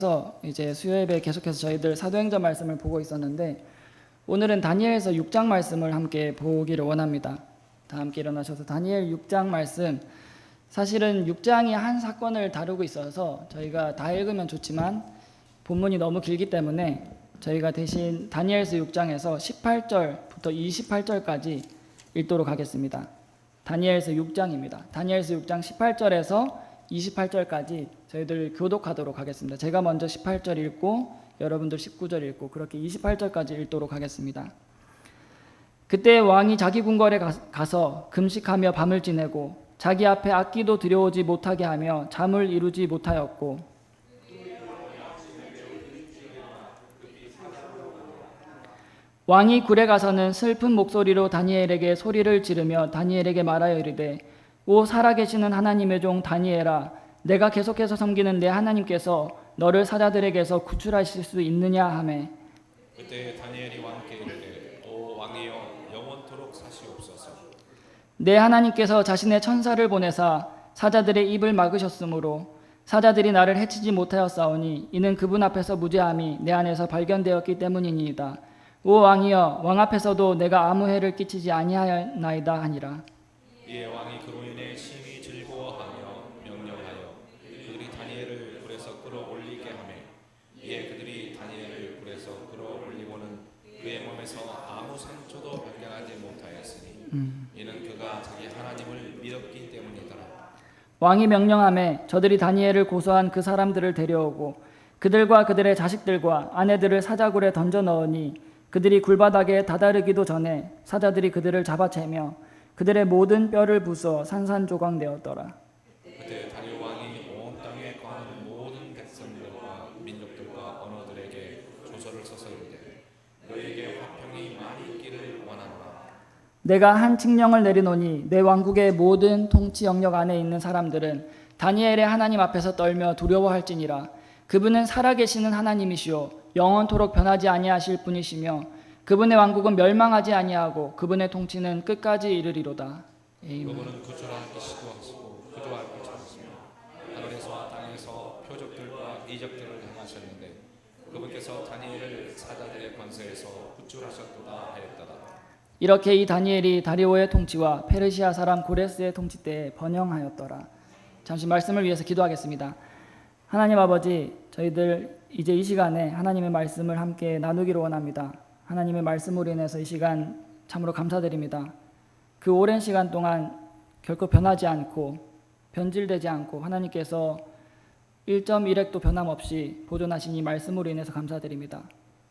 그래서 이제 수요예배 계속해서 저희들 사도행전 말씀을 보고 있었는데 오늘은 다니엘서 6장 말씀을 함께 보기를 원합니다. 다 함께 일어나셔서 다니엘 6장 말씀, 사실은 6장이 한 사건을 다루고 있어서 저희가 다 읽으면 좋지만 본문이 너무 길기 때문에 저희가 대신 다니엘서 6장에서 18절부터 28절까지 읽도록 하겠습니다. 다니엘서 6장입니다. 다니엘서 6장 18절에서 28절까지 저희들 교독하도록 하겠습니다. 제가 먼저 18절 읽고 여러분들 19절 읽고 그렇게 28절까지 읽도록 하겠습니다. 그때 왕이 자기 궁궐에 가서 금식하며 밤을 지내고 자기 앞에 악기도 들여오지 못하게 하며 잠을 이루지 못하였고 왕이 굴에 가서는 슬픈 목소리로 다니엘에게 소리를 지르며 다니엘에게 말하여 이르되 오 살아계시는 하나님의 종 다니엘아, 내가 계속해서 섬기는 내 하나님께서 너를 사자들에게서 구출하실 수 있느냐 하매 그때 다니엘이 왕께 이르되 오 왕이여 영원토록 사시옵소서. 내 하나님께서 자신의 천사를 보내사 사자들의 입을 막으셨으므로 사자들이 나를 해치지 못하였사오니 이는 그분 앞에서 무죄함이 내 안에서 발견되었기 때문이니이다. 오 왕이여 왕 앞에서도 내가 아무 해를 끼치지 아니하였나이다 하니라. 이에 왕이 그로 인해 심히 즐거워하며 명령하여 그들이 다니엘을 굴에서 끌어올리게 하매 이에 그들이 다니엘을 굴에서 끌어올리고는 그의 몸에서 아무 상처도 발견하지 못하였으니 이는 그가 자기 하나님을 믿었기 때문이더라. 왕이 명령하매 저들이 다니엘을 고소한 그 사람들을 데려오고 그들과 그들의 자식들과 아내들을 사자굴에 던져 넣으니 그들이 굴바닥에 다다르기도 전에 사자들이 그들을 잡아채며 그들의 모든 뼈를 부숴 산산조각내었더라. 그때 다리오 왕이 온 땅에 거하는 모든 백성들과 민족들과 언어들에게 조서를 써서 이르되 너희에게 화평이 많이 있기를 원하노라. 내가 한 칙령을 내리노니 내 왕국의 모든 통치 영역 안에 있는 사람들은 다니엘의 하나님 앞에서 떨며 두려워할지니라. 그분은 살아계시는 하나님이시오 영원토록 변하지 아니하실 분이시며 그분의 왕국은 멸망하지 아니하고 그분의 통치는 끝까지 이르리로다. 그분은 구주할 것이도 하시고 구주할 것이도 하시며 하늘에서 땅에서 표적들과 이적들을 행하셨는데 그분께서 다니엘을 사자들의 권세에서 구출하셨도다 하였더라. 이렇게 이 다니엘이 다리오의 통치와 페르시아 사람 고레스의 통치 때에 번영하였더라. 잠시 말씀을 위해서 기도하겠습니다. 하나님 아버지, 저희들 이제 이 시간에 하나님의 말씀을 함께 나누기를 원합니다. 하나님의 말씀으로 인해서 이 시간 참으로 감사드립니다. 그 오랜 시간 동안 결코 변하지 않고 변질되지 않고 하나님께서 1.1핵도 변함없이 보존하신 이 말씀으로 인해서 감사드립니다.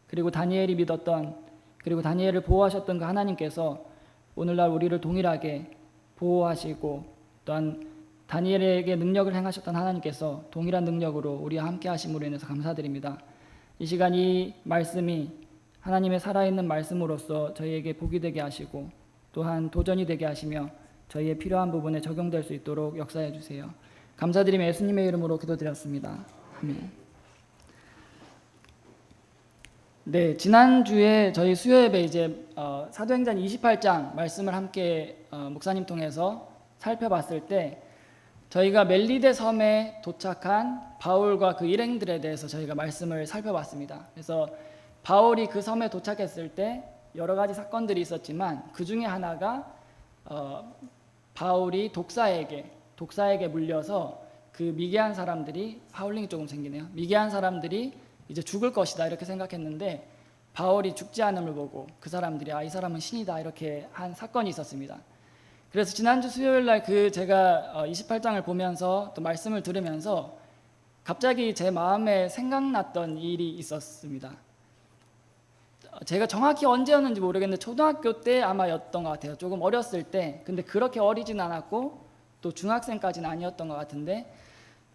그리고 다니엘이 믿었던 그리고 다니엘을 보호하셨던 그 하나님께서 오늘날 우리를 동일하게 보호하시고 또한 다니엘에게 능력을 행하셨던 하나님께서 동일한 능력으로 우리와 함께 하심으로 인해서 감사드립니다. 이 시간 이 말씀이 하나님의 살아있는 말씀으로서 저희에게 복이 되게 하시고 또한 도전이 되게 하시며 저희의 필요한 부분에 적용될 수 있도록 역사해 주세요. 감사드리며 예수님의 이름으로 기도드렸습니다. 아멘. 네, 지난주에 저희 수요예배 이제 사도행전 28장 말씀을 함께 목사님 통해서 살펴봤을 때 저희가 멜리데 섬에 도착한 바울과 그 일행들에 대해서 저희가 말씀을 살펴봤습니다. 그래서 바울이 그 섬에 도착했을 때 여러 가지 사건들이 있었지만 그 중에 하나가 바울이 독사에게 물려서 그 미개한 사람들이 하울링이 조금 생기네요. 미개한 사람들이 이제 죽을 것이다 이렇게 생각했는데 바울이 죽지 않음을 보고 그 사람들이 이 사람은 신이다 이렇게 한 사건이 있었습니다. 그래서 지난주 수요일 날 제가 28장을 보면서 또 말씀을 들으면서 갑자기 제 마음에 생각났던 일이 있었습니다. 제가 정확히 언제였는지 모르겠는데 초등학교 때 아마였던 것 같아요. 조금 어렸을 때. 근데 그렇게 어리진 않았고 또 중학생까지는 아니었던 것 같은데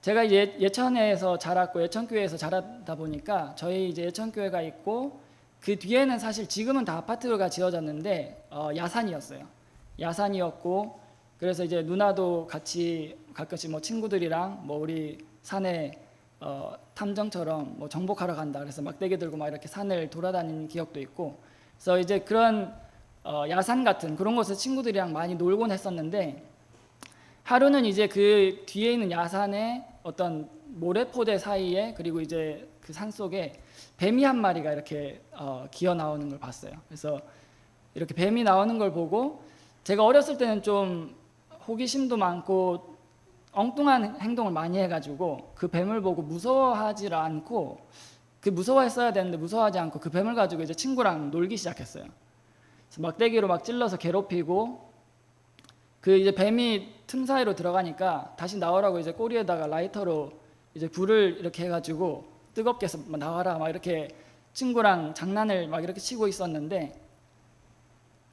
제가 예천에서 자랐고 예천교회에서 자라다 보니까 저희 이제 예천교회가 있고 그 뒤에는 사실 지금은 다 아파트가 지어졌는데 야산이었고 그래서 이제 누나도 같이 가끔씩 뭐 친구들이랑 뭐 우리 산에 탐정처럼 뭐 정복하러 간다 그래서 막대기 들고 막 이렇게 산을 돌아다니는 기억도 있고 그래서 이제 그런 야산 같은 그런 곳에 친구들이랑 많이 놀곤 했었는데 하루는 이제 그 뒤에 있는 야산에 어떤 모래포대 사이에 그리고 이제 그 산 속에 뱀이 한 마리가 이렇게 기어 나오는 걸 봤어요. 그래서 이렇게 뱀이 나오는 걸 보고 제가 어렸을 때는 좀 호기심도 많고 엉뚱한 행동을 많이 해가지고 그 뱀을 보고 무서워하지 않고 그 무서워했어야 되는데 무서워하지 않고 그 뱀을 가지고 이제 친구랑 놀기 시작했어요. 그래서 막대기로 막 찔러서 괴롭히고 그 이제 뱀이 틈 사이로 들어가니까 다시 나오라고 이제 꼬리에다가 라이터로 이제 불을 이렇게 해가지고 뜨겁게 해서 나와라 막 이렇게 친구랑 장난을 막 이렇게 치고 있었는데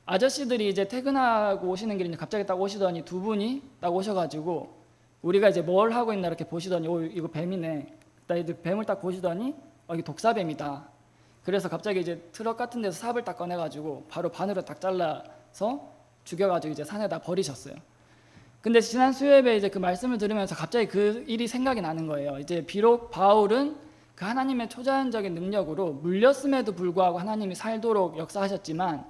아저씨들이 이제 퇴근하고 오시는 길에 갑자기 딱 오시더니 두 분이 딱 오셔가지고 우리가 이제 뭘 하고 있나 이렇게 보시더니 이거 뱀이네. 딱 이제 뱀을 딱 보시더니 이게 독사뱀이다. 그래서 갑자기 이제 트럭 같은 데서 삽을 딱 꺼내가지고 바로 반으로 딱 잘라서 죽여가지고 이제 산에다 버리셨어요. 근데 지난 수요일에 이제 그 말씀을 들으면서 갑자기 그 일이 생각이 나는 거예요. 이제 비록 바울은 그 하나님의 초자연적인 능력으로 물렸음에도 불구하고 하나님이 살도록 역사하셨지만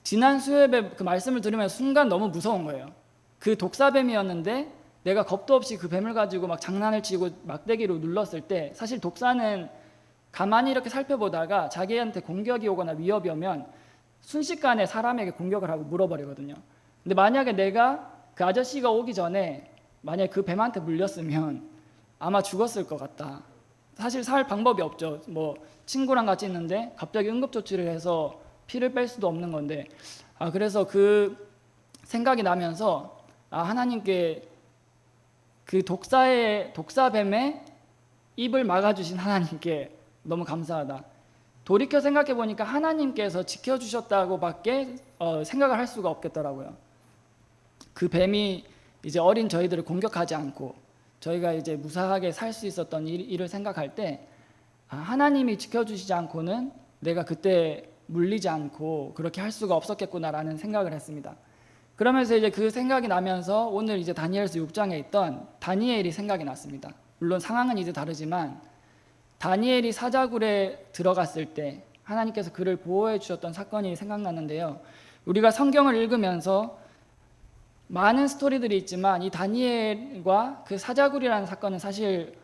지난 수요일에 그 말씀을 들으면서 순간 너무 무서운 거예요. 그 독사뱀이었는데 내가 겁도 없이 그 뱀을 가지고 막 장난을 치고 막대기로 눌렀을 때 사실 독사는 가만히 이렇게 살펴보다가 자기한테 공격이 오거나 위협이 오면 순식간에 사람에게 공격을 하고 물어버리거든요. 근데 만약에 내가 그 아저씨가 오기 전에 만약에 그 뱀한테 물렸으면 아마 죽었을 것 같다. 사실 살 방법이 없죠. 뭐 친구랑 같이 있는데 갑자기 응급조치를 해서 피를 뺄 수도 없는 건데 그래서 그 생각이 나면서 하나님께 그 독사뱀의 입을 막아주신 하나님께 너무 감사하다. 돌이켜 생각해 보니까 하나님께서 지켜주셨다고밖에 생각을 할 수가 없겠더라고요. 그 뱀이 이제 어린 저희들을 공격하지 않고 저희가 이제 무사하게 살 수 있었던 일을 생각할 때 하나님이 지켜주시지 않고는 내가 그때 물리지 않고 그렇게 할 수가 없었겠구나라는 생각을 했습니다. 그러면서 이제 그 생각이 나면서 오늘 이제 다니엘서 6장에 있던 다니엘이 생각이 났습니다. 물론 상황은 이제 다르지만 다니엘이 사자굴에 들어갔을 때 하나님께서 그를 보호해 주셨던 사건이 생각났는데요. 우리가 성경을 읽으면서 많은 스토리들이 있지만 이 다니엘과 그 사자굴이라는 사건은 사실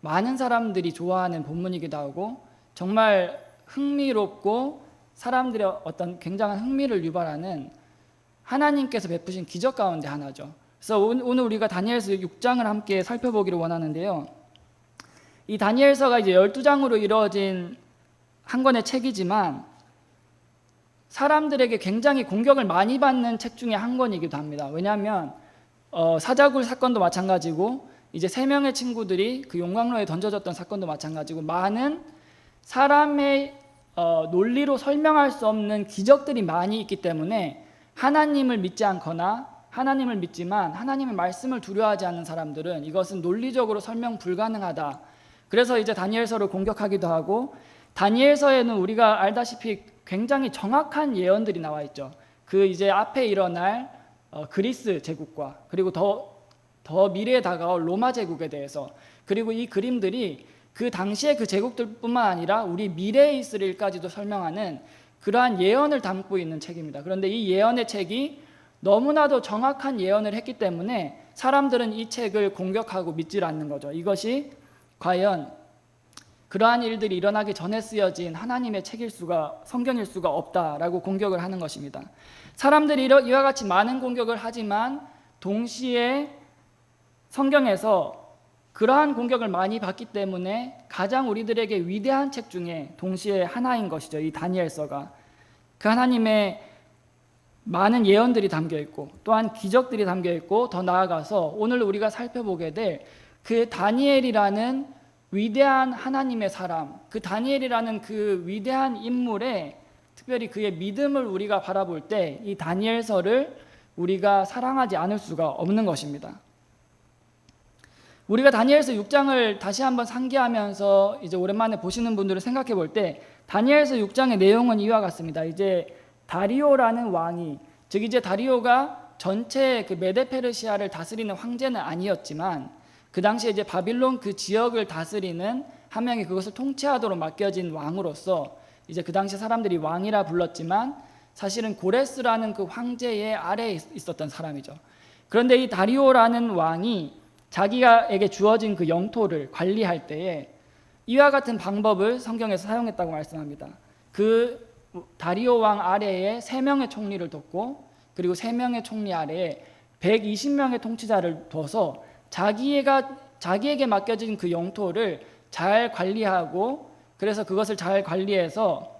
많은 사람들이 좋아하는 본문이기도 하고 정말 흥미롭고 사람들의 어떤 굉장한 흥미를 유발하는 하나님께서 베푸신 기적 가운데 하나죠. 그래서 오늘 우리가 다니엘서 6장을 함께 살펴보기를 원하는데요. 이 다니엘서가 이제 12장으로 이루어진 한 권의 책이지만 사람들에게 굉장히 공격을 많이 받는 책 중에 한 권이기도 합니다. 왜냐하면 사자굴 사건도 마찬가지고 이제 3명의 친구들이 그 용광로에 던져졌던 사건도 마찬가지고 많은 사람의 논리로 설명할 수 없는 기적들이 많이 있기 때문에 하나님을 믿지 않거나 하나님을 믿지만 하나님의 말씀을 두려워하지 않는 사람들은 이것은 논리적으로 설명 불가능하다. 그래서 이제 다니엘서를 공격하기도 하고 다니엘서에는 우리가 알다시피 굉장히 정확한 예언들이 나와 있죠. 그 이제 앞에 일어날 그리스 제국과 그리고 더 미래에 다가올 로마 제국에 대해서 그리고 이 그림들이 그 당시에 그 제국들뿐만 아니라 우리 미래에 있을 일까지도 설명하는 그러한 예언을 담고 있는 책입니다. 그런데 이 예언의 책이 너무나도 정확한 예언을 했기 때문에 사람들은 이 책을 공격하고 믿질 않는 거죠. 이것이 과연 그러한 일들이 일어나기 전에 쓰여진 하나님의 책일 수가 성경일 수가 없다라고 공격을 하는 것입니다. 사람들이 이와 같이 많은 공격을 하지만 동시에 성경에서 그러한 공격을 많이 받기 때문에 가장 우리들에게 위대한 책 중에 동시에 하나인 것이죠. 이 다니엘서가 그 하나님의 많은 예언들이 담겨 있고 또한 기적들이 담겨 있고 더 나아가서 오늘 우리가 살펴보게 될 그 다니엘이라는 위대한 하나님의 사람, 그 다니엘이라는 그 위대한 인물의 특별히 그의 믿음을 우리가 바라볼 때 이 다니엘서를 우리가 사랑하지 않을 수가 없는 것입니다. 우리가 다니엘서 6장을 다시 한번 상기하면서 이제 오랜만에 보시는 분들을 생각해 볼 때 다니엘서 6장의 내용은 이와 같습니다. 이제 다리오라는 왕이, 즉 이제 다리오가 전체 그 메데페르시아를 다스리는 황제는 아니었지만 그 당시에 이제 바빌론 그 지역을 다스리는 한 명이 그것을 통치하도록 맡겨진 왕으로서 이제 그 당시 사람들이 왕이라 불렀지만 사실은 고레스라는 그 황제의 아래에 있었던 사람이죠. 그런데 이 다리오라는 왕이 자기에게 주어진 그 영토를 관리할 때에 이와 같은 방법을 성경에서 사용했다고 말씀합니다. 그 다리오 왕 아래에 3명의 총리를 뒀고 그리고 3명의 총리 아래에 120명의 통치자를 둬서 자기에게 맡겨진 그 영토를 잘 관리하고 그래서 그것을 잘 관리해서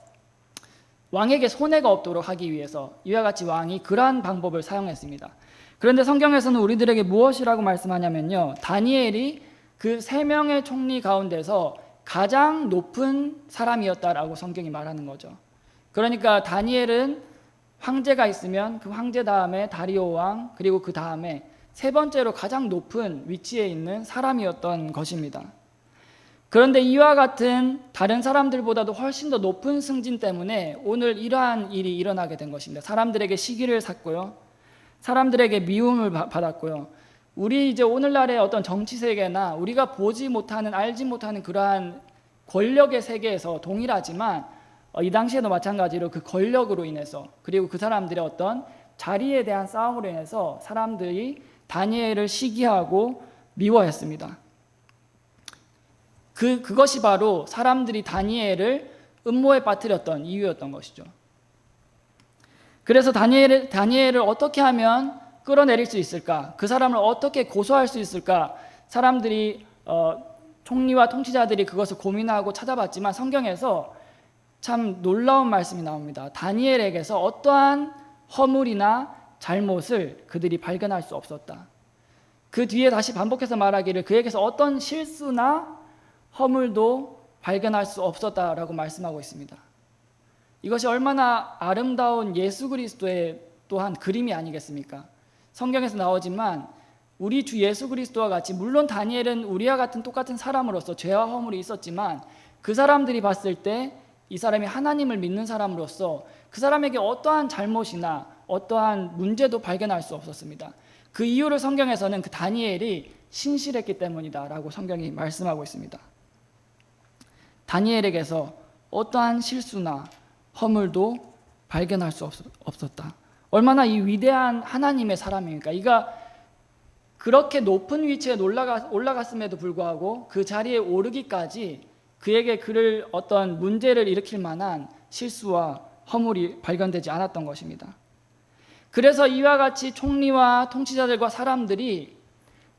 왕에게 손해가 없도록 하기 위해서 이와 같이 왕이 그러한 방법을 사용했습니다. 그런데 성경에서는 우리들에게 무엇이라고 말씀하냐면요, 다니엘이 그 3명의 총리 가운데서 가장 높은 사람이었다라고 성경이 말하는 거죠. 그러니까 다니엘은 황제가 있으면 그 황제 다음에 다리오 왕, 그리고 그 다음에 3번째로 가장 높은 위치에 있는 사람이었던 것입니다. 그런데 이와 같은 다른 사람들보다도 훨씬 더 높은 승진 때문에 오늘 이러한 일이 일어나게 된 것입니다. 사람들에게 시기를 샀고요, 사람들에게 미움을 받았고요. 우리 이제 오늘날의 어떤 정치 세계나 우리가 보지 못하는, 알지 못하는 그러한 권력의 세계에서 동일하지만 이 당시에도 마찬가지로 그 권력으로 인해서 그리고 그 사람들의 어떤 자리에 대한 싸움으로 인해서 사람들이 다니엘을 시기하고 미워했습니다. 그것이 바로 사람들이 다니엘을 음모에 빠뜨렸던 이유였던 것이죠. 그래서 다니엘을 어떻게 하면 끌어내릴 수 있을까? 그 사람을 어떻게 고소할 수 있을까? 사람들이 총리와 통치자들이 그것을 고민하고 찾아봤지만 성경에서 참 놀라운 말씀이 나옵니다. 다니엘에게서 어떠한 허물이나 잘못을 그들이 발견할 수 없었다. 그 뒤에 다시 반복해서 말하기를 그에게서 어떤 실수나 허물도 발견할 수 없었다라고 말씀하고 있습니다. 이것이 얼마나 아름다운 예수 그리스도의 또한 그림이 아니겠습니까? 성경에서 나오지만 우리 주 예수 그리스도와 같이, 물론 다니엘은 우리와 같은 똑같은 사람으로서 죄와 허물이 있었지만 그 사람들이 봤을 때 이 사람이 하나님을 믿는 사람으로서 그 사람에게 어떠한 잘못이나 어떠한 문제도 발견할 수 없었습니다. 그 이유를 성경에서는 그 다니엘이 신실했기 때문이다라고 성경이 말씀하고 있습니다. 다니엘에게서 어떠한 실수나 허물도 발견할 수 없었다. 얼마나 이 위대한 하나님의 사람입니까? 이가 그렇게 높은 위치에 올라갔음에도 불구하고 그 자리에 오르기까지 그에게 그를 어떤 문제를 일으킬 만한 실수와 허물이 발견되지 않았던 것입니다. 그래서 이와 같이 총리와 통치자들과 사람들이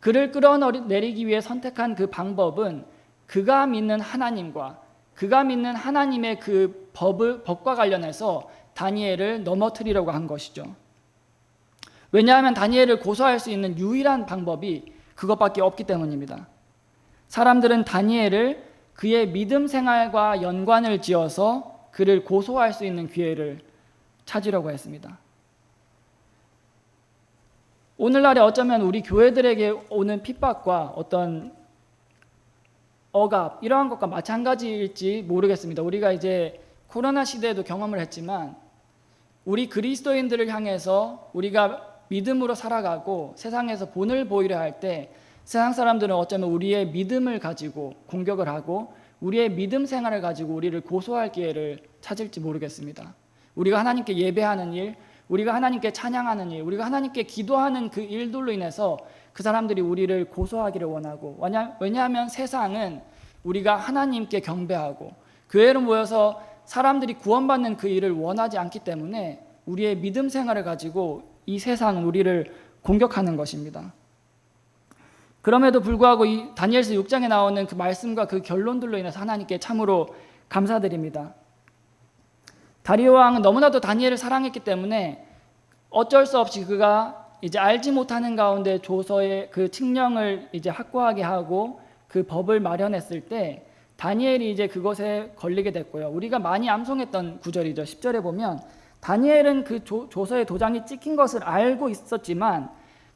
그를 끌어내리기 위해 선택한 그 방법은 그가 믿는 하나님과 그가 믿는 하나님의 그 법과 관련해서 다니엘을 넘어뜨리려고 한 것이죠. 왜냐하면 다니엘을 고소할 수 있는 유일한 방법이 그것밖에 없기 때문입니다. 사람들은 다니엘을 그의 믿음 생활과 연관을 지어서 그를 고소할 수 있는 기회를 찾으려고 했습니다. 오늘날에 어쩌면 우리 교회들에게 오는 핍박과 어떤 억압, 이러한 것과 마찬가지일지 모르겠습니다. 우리가 이제 코로나 시대에도 경험을 했지만 우리 그리스도인들을 향해서 우리가 믿음으로 살아가고 세상에서 본을 보이려 할 때 세상 사람들은 어쩌면 우리의 믿음을 가지고 공격을 하고 우리의 믿음 생활을 가지고 우리를 고소할 기회를 찾을지 모르겠습니다. 우리가 하나님께 예배하는 일, 우리가 하나님께 찬양하는 일, 우리가 하나님께 기도하는 그 일들로 인해서 그 사람들이 우리를 고소하기를 원하고, 왜냐하면 세상은 우리가 하나님께 경배하고 교회로 모여서 사람들이 구원받는 그 일을 원하지 않기 때문에 우리의 믿음 생활을 가지고 이 세상은 우리를 공격하는 것입니다. 그럼에도 불구하고 이 다니엘서 6장에 나오는 그 말씀과 그 결론들로 인해서 하나님께 참으로 감사드립니다. 다리오 왕은 너무나도 다니엘을 사랑했기 때문에 어쩔 수 없이 그가 이제 알지 못하는 가운데 조서의 그 칙령을 이제 확고하게 하고 그 법을 마련했을 때 다니엘이 이제 그것에 걸리게 됐고요. 우리가 많이 암송했던 구절이죠. 10절에 보면 다니엘은 그 조서의 도장이 찍힌 것을 알고 있었지만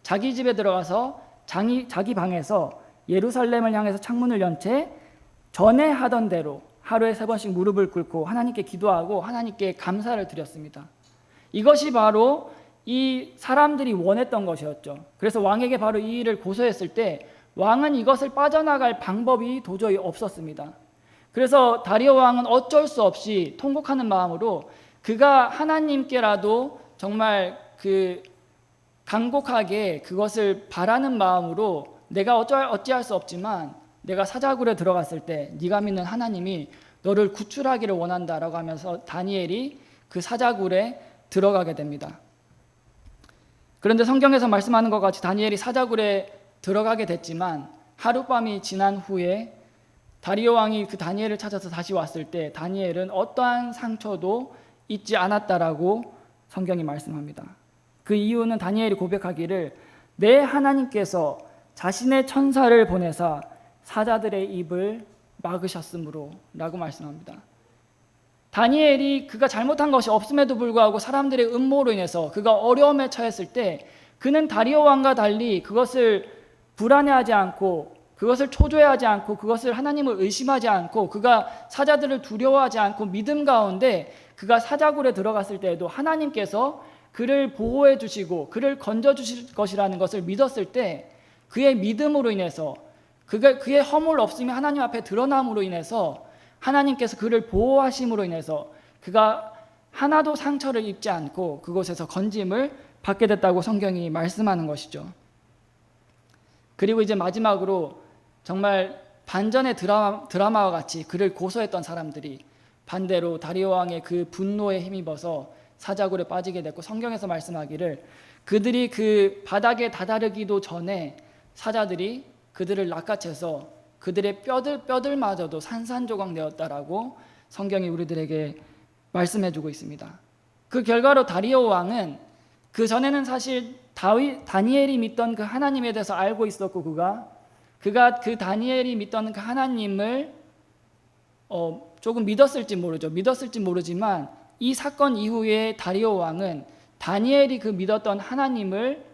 자기 집에 들어가서 자기 방에서 예루살렘을 향해서 창문을 연 채 전에 하던 대로 하루에 3번씩 무릎을 꿇고 하나님께 기도하고 하나님께 감사를 드렸습니다. 이것이 바로 이 사람들이 원했던 것이었죠. 그래서 왕에게 바로 이 일을 고소했을 때 왕은 이것을 빠져나갈 방법이 도저히 없었습니다. 그래서 다리오 왕은 어쩔 수 없이 통곡하는 마음으로 그가 하나님께라도 정말 그 간곡하게 그것을 바라는 마음으로 내가 어찌할 수 없지만 내가 사자굴에 들어갔을 때 네가 믿는 하나님이 너를 구출하기를 원한다라고 하면서 다니엘이 그 사자굴에 들어가게 됩니다. 그런데 성경에서 말씀하는 것 같이 다니엘이 사자굴에 들어가게 됐지만 하룻밤이 지난 후에 다리오 왕이 그 다니엘을 찾아서 다시 왔을 때 다니엘은 어떠한 상처도 잊지 않았다라고 성경이 말씀합니다. 그 이유는 다니엘이 고백하기를 내 하나님께서 자신의 천사를 보내사 사자들의 입을 막으셨으므로 라고 말씀합니다. 다니엘이 그가 잘못한 것이 없음에도 불구하고 사람들의 음모로 인해서 그가 어려움에 처했을 때 그는 다리오 왕과 달리 그것을 불안해하지 않고 그것을 초조해하지 않고 그것을 하나님을 의심하지 않고 그가 사자들을 두려워하지 않고 믿음 가운데 그가 사자굴에 들어갔을 때에도 하나님께서 그를 보호해 주시고 그를 건져 주실 것이라는 것을 믿었을 때 그의 믿음으로 인해서 그의 허물 없음이 하나님 앞에 드러남으로 인해서 하나님께서 그를 보호하심으로 인해서 그가 하나도 상처를 입지 않고 그곳에서 건짐을 받게 됐다고 성경이 말씀하는 것이죠. 그리고 이제 마지막으로 정말 반전의 드라마와 같이 그를 고소했던 사람들이 반대로 다리오 왕의 그 분노에 힘입어서 사자굴에 빠지게 됐고 성경에서 말씀하기를 그들이 그 바닥에 다다르기도 전에 사자들이 그들을 낚아채서 그들의 뼈들마저도 산산조각 되었다라고 성경이 우리들에게 말씀해주고 있습니다. 그 결과로 다리오 왕은 그 전에는 사실 다니엘이 믿던 그 하나님에 대해서 알고 있었고 그가 그 다니엘이 믿던 그 하나님을 조금 믿었을지 모르지만 이 사건 이후에 다리오 왕은 다니엘이 그 믿었던 하나님을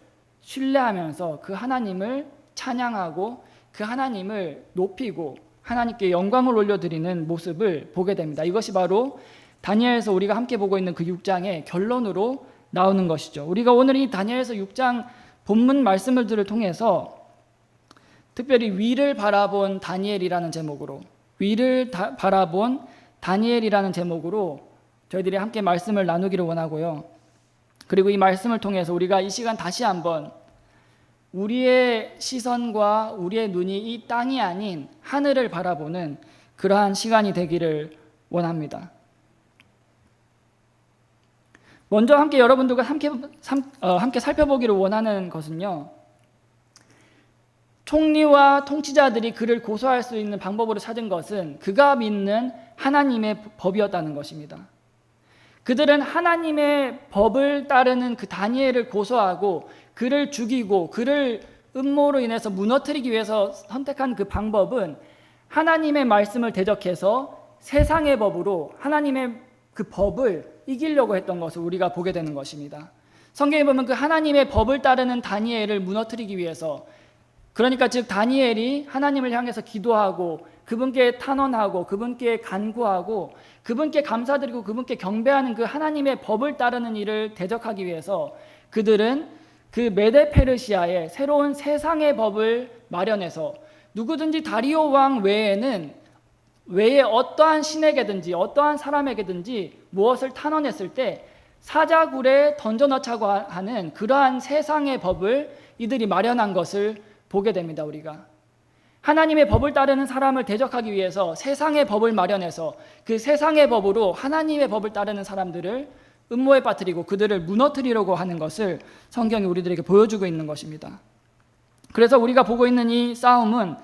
신뢰하면서 그 하나님을 찬양하고 그 하나님을 높이고 하나님께 영광을 올려드리는 모습을 보게 됩니다. 이것이 바로 다니엘에서 우리가 함께 보고 있는 그 6장의 결론으로 나오는 것이죠. 우리가 오늘 이 다니엘서 6장 본문 말씀들을 통해서 특별히 위를 바라본 다니엘이라는 제목으로 바라본 다니엘이라는 제목으로 저희들이 함께 말씀을 나누기를 원하고요. 그리고 이 말씀을 통해서 우리가 이 시간 다시 한번 우리의 시선과 우리의 눈이 이 땅이 아닌 하늘을 바라보는 그러한 시간이 되기를 원합니다. 먼저 함께 여러분들과 함께 살펴보기를 원하는 것은요. 총리와 통치자들이 그를 고소할 수 있는 방법으로 찾은 것은 그가 믿는 하나님의 법이었다는 것입니다. 그들은 하나님의 법을 따르는 그 다니엘을 고소하고 그를 죽이고 그를 음모로 인해서 무너뜨리기 위해서 선택한 그 방법은 하나님의 말씀을 대적해서 세상의 법으로 하나님의 그 법을 이기려고 했던 것을 우리가 보게 되는 것입니다. 성경에 보면 그 하나님의 법을 따르는 다니엘을 무너뜨리기 위해서 그러니까 즉 다니엘이 하나님을 향해서 기도하고 그분께 탄원하고 그분께 간구하고 그분께 감사드리고 그분께 경배하는 그 하나님의 법을 따르는 일을 대적하기 위해서 그들은 그 메데 페르시아의 새로운 세상의 법을 마련해서 누구든지 다리오 왕 외에 어떠한 신에게든지 어떠한 사람에게든지 무엇을 탄원했을 때 사자굴에 던져넣자고 하는 그러한 세상의 법을 이들이 마련한 것을 보게 됩니다. 우리가 하나님의 법을 따르는 사람을 대적하기 위해서 세상의 법을 마련해서 그 세상의 법으로 하나님의 법을 따르는 사람들을 음모에 빠뜨리고 그들을 무너뜨리려고 하는 것을 성경이 우리들에게 보여주고 있는 것입니다. 그래서 우리가 보고 있는 이 싸움은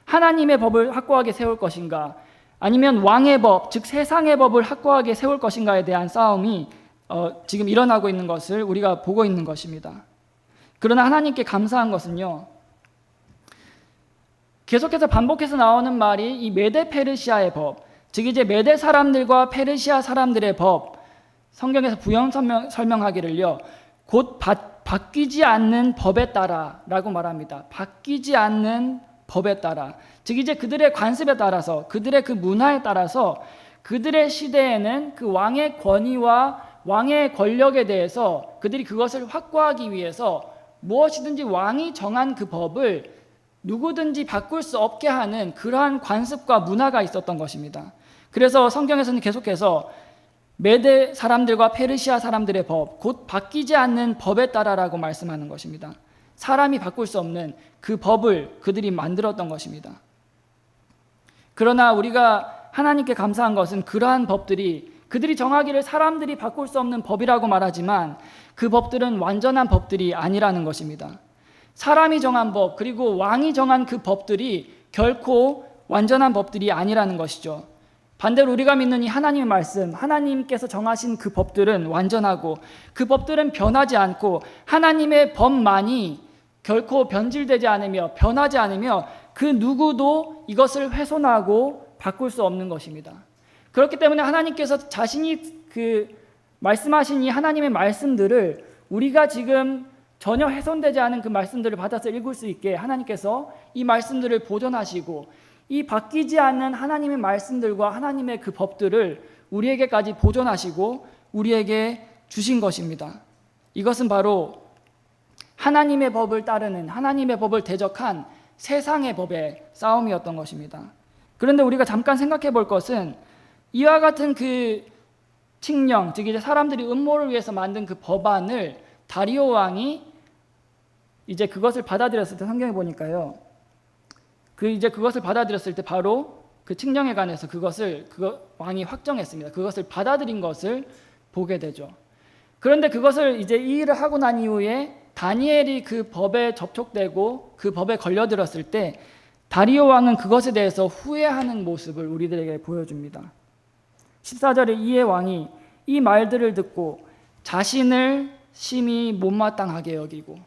하나님의 법을 확고하게 세울 것인가 아니면 왕의 법, 즉 세상의 법을 확고하게 세울 것인가에 대한 싸움이 지금 일어나고 있는 것을 우리가 보고 있는 것입니다. 그러나 하나님께 감사한 것은요, 계속해서 반복해서 나오는 말이 이 메데 페르시아의 법, 즉 이제 메데 사람들과 페르시아 사람들의 법, 성경에서 부연 설명하기를요, 곧 바뀌지 않는 법에 따라라고 말합니다. 바뀌지 않는 법에 따라, 즉 이제 그들의 관습에 따라서, 그들의 그 문화에 따라서 그들의 시대에는 그 왕의 권위와 왕의 권력에 대해서 그들이 그것을 확고하기 위해서 무엇이든지 왕이 정한 그 법을 누구든지 바꿀 수 없게 하는 그러한 관습과 문화가 있었던 것입니다. 그래서 성경에서는 계속해서 메데 사람들과 페르시아 사람들의 법, 곧 바뀌지 않는 법에 따라라고 말씀하는 것입니다. 사람이 바꿀 수 없는 그 법을 그들이 만들었던 것입니다. 그러나 우리가 하나님께 감사한 것은 그러한 법들이 그들이 정하기를 사람들이 바꿀 수 없는 법이라고 말하지만 그 법들은 완전한 법들이 아니라는 것입니다. 사람이 정한 법 그리고 왕이 정한 그 법들이 결코 완전한 법들이 아니라는 것이죠. 반대로 우리가 믿는 이 하나님의 말씀, 하나님께서 정하신 그 법들은 완전하고 그 법들은 변하지 않고 하나님의 법만이 결코 변질되지 않으며 변하지 않으며 그 누구도 이것을 훼손하고 바꿀 수 없는 것입니다. 그렇기 때문에 하나님께서 자신이 그 말씀하신 이 하나님의 말씀들을 우리가 지금 전혀 훼손되지 않은 그 말씀들을 받아서 읽을 수 있게 하나님께서 이 말씀들을 보존하시고 이 바뀌지 않는 하나님의 말씀들과 하나님의 그 법들을 우리에게까지 보존하시고 우리에게 주신 것입니다. 이것은 바로 하나님의 법을 따르는 하나님의 법을 대적한 세상의 법의 싸움이었던 것입니다. 그런데 우리가 잠깐 생각해 볼 것은 이와 같은 그 칙령, 즉 이제 사람들이 음모를 위해서 만든 그 법안을 다리오 왕이 이제 그것을 받아들였을 때 성경에 보니까요. 그것을 받아들였을 때 바로 그 칙령에 관해서 왕이 확정했습니다. 그것을 받아들인 것을 보게 되죠. 그런데 그것을 이제 이 일을 하고 난 이후에 다니엘이 그 법에 접촉되고 그 법에 걸려들었을 때 다리오 왕은 그것에 대해서 후회하는 모습을 우리들에게 보여줍니다. 14절에 이에 왕이 이 말들을 듣고 자신을 심히 못마땅하게 여기고,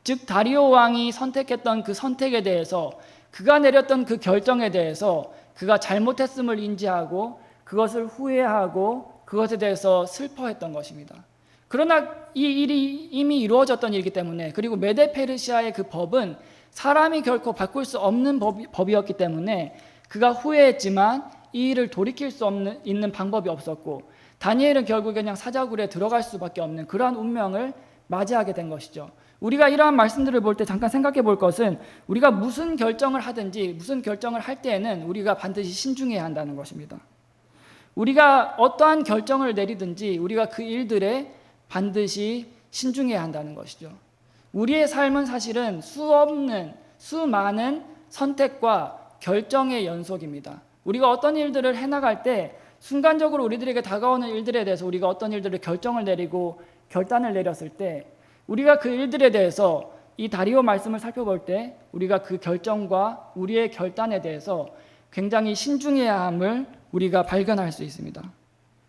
즉 다리오 왕이 선택했던 그 선택에 대해서, 그가 내렸던 그 결정에 대해서 그가 잘못했음을 인지하고 그것을 후회하고 그것에 대해서 슬퍼했던 것입니다. 그러나 이 일이 이미 이루어졌던 일이기 때문에, 그리고 메데 페르시아의 그 법은 사람이 결코 바꿀 수 없는 법이었기 때문에 그가 후회했지만 이 일을 돌이킬 수 있는 방법이 없었고, 다니엘은 결국 그냥 사자굴에 들어갈 수밖에 없는 그러한 운명을 맞이하게 된 것이죠. 우리가 이러한 말씀들을 볼 때 잠깐 생각해 볼 것은, 우리가 무슨 결정을 하든지 무슨 결정을 할 때에는 우리가 반드시 신중해야 한다는 것입니다. 우리가 어떠한 결정을 내리든지 우리가 그 일들에 반드시 신중해야 한다는 것이죠. 우리의 삶은 사실은 수많은 선택과 결정의 연속입니다. 우리가 어떤 일들을 해나갈 때 순간적으로 우리들에게 다가오는 일들에 대해서 우리가 어떤 일들을 결정을 내리고 결단을 내렸을 때, 우리가 그 일들에 대해서 이 다리오 말씀을 살펴볼 때 우리가 그 결정과 우리의 결단에 대해서 굉장히 신중해야 함을 우리가 발견할 수 있습니다.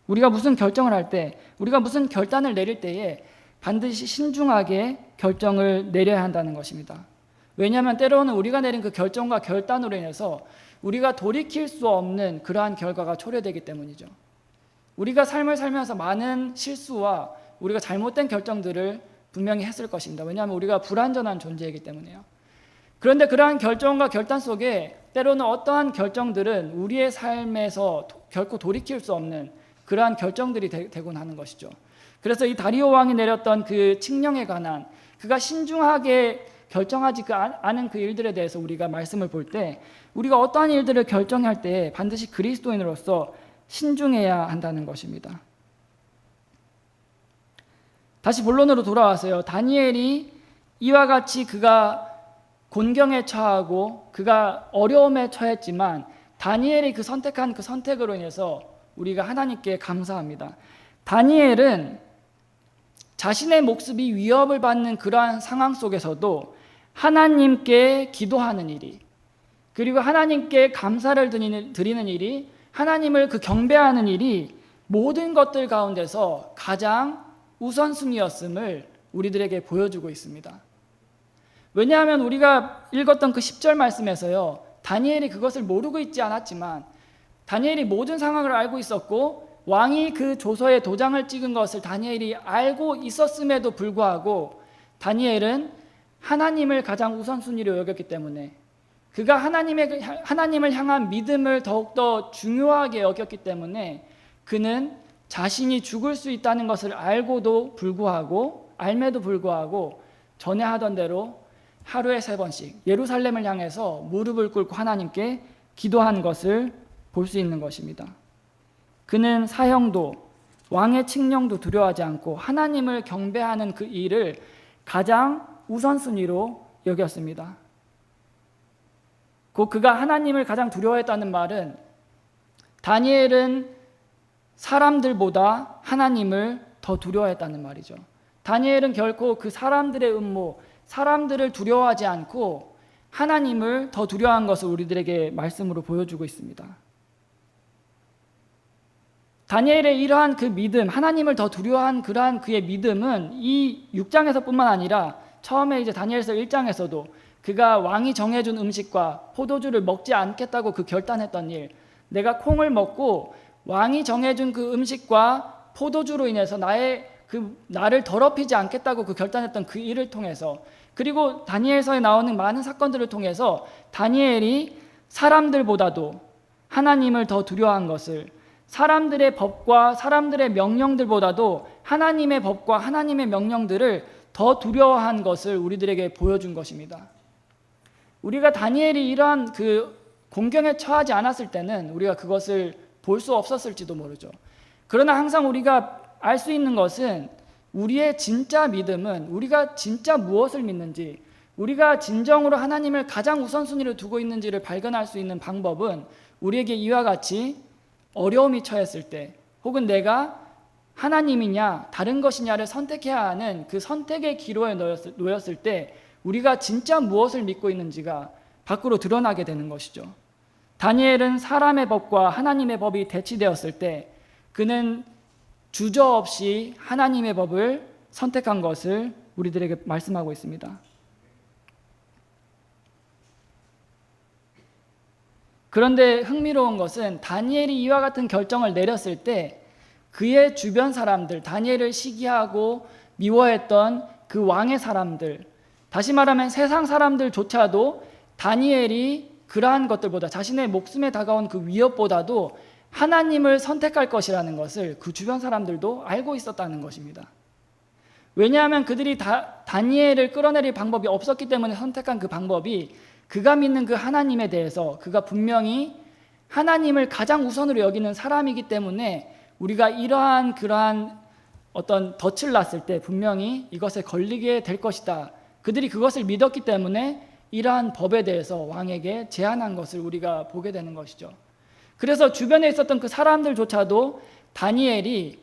우리가 무슨 결정을 할 때, 우리가 무슨 결단을 내릴 때에 반드시 신중하게 결정을 내려야 한다는 것입니다. 왜냐하면 때로는 우리가 내린 그 결정과 결단으로 인해서 우리가 돌이킬 수 없는 그러한 결과가 초래되기 때문이죠. 우리가 삶을 살면서 많은 실수와 우리가 잘못된 결정들을 분명히 했을 것입니다. 왜냐하면 우리가 불완전한 존재이기 때문에요. 그런데 그러한 결정과 결단 속에 때로는 어떠한 결정들은 우리의 삶에서 결코 돌이킬 수 없는 그러한 결정들이 되곤 하는 것이죠. 그래서 이 다리오 왕이 내렸던 그 칙령에 관한, 그가 신중하게 결정하지 않은 그 일들에 대해서 우리가 말씀을 볼 때, 우리가 어떠한 일들을 결정할 때 반드시 그리스도인으로서 신중해야 한다는 것입니다. 다시 본론으로 돌아와서요, 다니엘이 이와 같이 그가 곤경에 처하고 그가 어려움에 처했지만 다니엘이 그 선택한 그 선택으로 인해서 우리가 하나님께 감사합니다. 다니엘은 자신의 목숨이 위협을 받는 그러한 상황 속에서도 하나님께 기도하는 일이, 그리고 하나님께 감사를 드리는 일이, 하나님을 그 경배하는 일이 모든 것들 가운데서 가장 우선순위였음을 우리들에게 보여주고 있습니다. 왜냐하면 우리가 읽었던 그 10절 말씀에서요, 다니엘이 그것을 모르고 있지 않았지만 다니엘이 모든 상황을 알고 있었고, 왕이 그 조서에 도장을 찍은 것을 다니엘이 알고 있었음에도 불구하고 다니엘은 하나님을 가장 우선순위로 여겼기 때문에, 그가 하나님을 향한 믿음을 더욱더 중요하게 여겼기 때문에 그는 자신이 죽을 수 있다는 것을 알매도 불구하고 전에 하던 대로 하루에 3번씩 예루살렘을 향해서 무릎을 꿇고 하나님께 기도한 것을 볼 수 있는 것입니다. 그는 사형도 왕의 칙령도 두려워하지 않고 하나님을 경배하는 그 일을 가장 우선순위로 여겼습니다. 곧 그가 하나님을 가장 두려워했다는 말은 다니엘은 사람들보다 하나님을 더 두려워했다는 말이죠. 다니엘은 결코 그 사람들의 음모, 사람들을 두려워하지 않고 하나님을 더 두려워한 것을 우리들에게 말씀으로 보여주고 있습니다. 다니엘의 이러한 그 믿음, 하나님을 더 두려워한 그러한 그의 믿음은 이 6장에서뿐만 아니라 처음에 이제 다니엘서 1장에서도 그가 왕이 정해준 음식과 포도주를 먹지 않겠다고 그 결단했던 일, 내가 콩을 먹고 왕이 정해준 그 음식과 포도주로 인해서 나를 더럽히지 않겠다고 그 결단했던 그 일을 통해서, 그리고 다니엘서에 나오는 많은 사건들을 통해서 다니엘이 사람들보다도 하나님을 더 두려워한 것을, 사람들의 법과 사람들의 명령들보다도 하나님의 법과 하나님의 명령들을 더 두려워한 것을 우리들에게 보여준 것입니다. 우리가 다니엘이 이러한 그 공경에 처하지 않았을 때는 우리가 그것을 볼 수 없었을지도 모르죠. 그러나 항상 우리가 알 수 있는 것은 우리의 진짜 믿음은, 우리가 진짜 무엇을 믿는지, 우리가 진정으로 하나님을 가장 우선순위로 두고 있는지를 발견할 수 있는 방법은 우리에게 이와 같이 어려움이 처했을 때, 혹은 내가 하나님이냐 다른 것이냐를 선택해야 하는 그 선택의 기로에 놓였을 때 우리가 진짜 무엇을 믿고 있는지가 밖으로 드러나게 되는 것이죠. 다니엘은 사람의 법과 하나님의 법이 대치되었을 때 그는 주저없이 하나님의 법을 선택한 것을 우리들에게 말씀하고 있습니다. 그런데 흥미로운 것은 다니엘이 이와 같은 결정을 내렸을 때 그의 주변 사람들, 다니엘을 시기하고 미워했던 그 왕의 사람들, 다시 말하면 세상 사람들조차도 다니엘이 그러한 것들보다, 자신의 목숨에 다가온 그 위협보다도 하나님을 선택할 것이라는 것을 그 주변 사람들도 알고 있었다는 것입니다. 왜냐하면 그들이 다니엘을 끌어내릴 방법이 없었기 때문에 선택한 그 방법이, 그가 믿는 그 하나님에 대해서 그가 분명히 하나님을 가장 우선으로 여기는 사람이기 때문에 우리가 그러한 어떤 덫을 놨을 때 분명히 이것에 걸리게 될 것이다. 그들이 그것을 믿었기 때문에 이러한 법에 대해서 왕에게 제안한 것을 우리가 보게 되는 것이죠. 그래서 주변에 있었던 그 사람들조차도 다니엘이